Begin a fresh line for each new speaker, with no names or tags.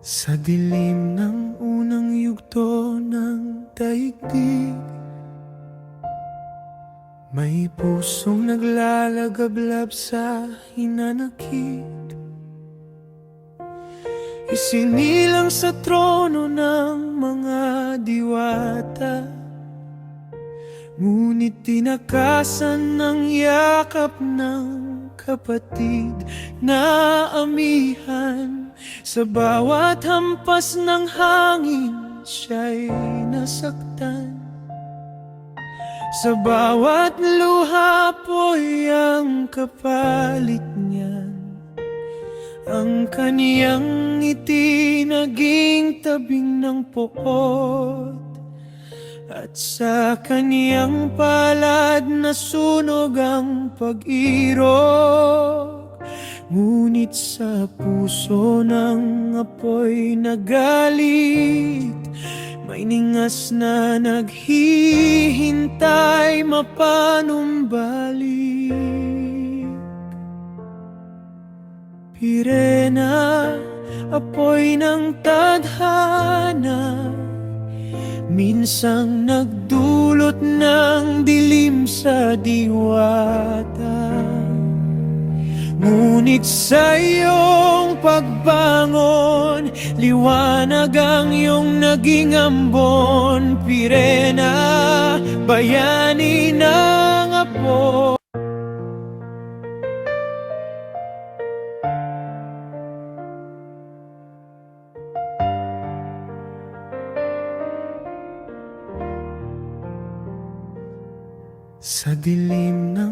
Sa dilim ng unang yugto ng daigdig, may pusong naglalagablab sa hinanakit. Isinilang sa trono ng mga diwata, ngunit tinakasan ng yakap ng kapatid na amihan. Sa bawat hampas ng hangin siya'y nasaktan, sa bawat luha po'y ang kapalit niyan. Ang kaniyang ngiti naging tabing ng poot, at sa kaniyang palad nasunog ang pag-irog. Ngunit sa puso ng apoy nagalit, may ningas na naghihintay mapanumbalik. Pirena, apoy ng tadhana, minsang nagdulot ng dilim sa diwata. Ngunit sa iyong pagbangon, liwanag ang iyong naging ambon. Pirena, bayani ng apoy. Sa dilim ng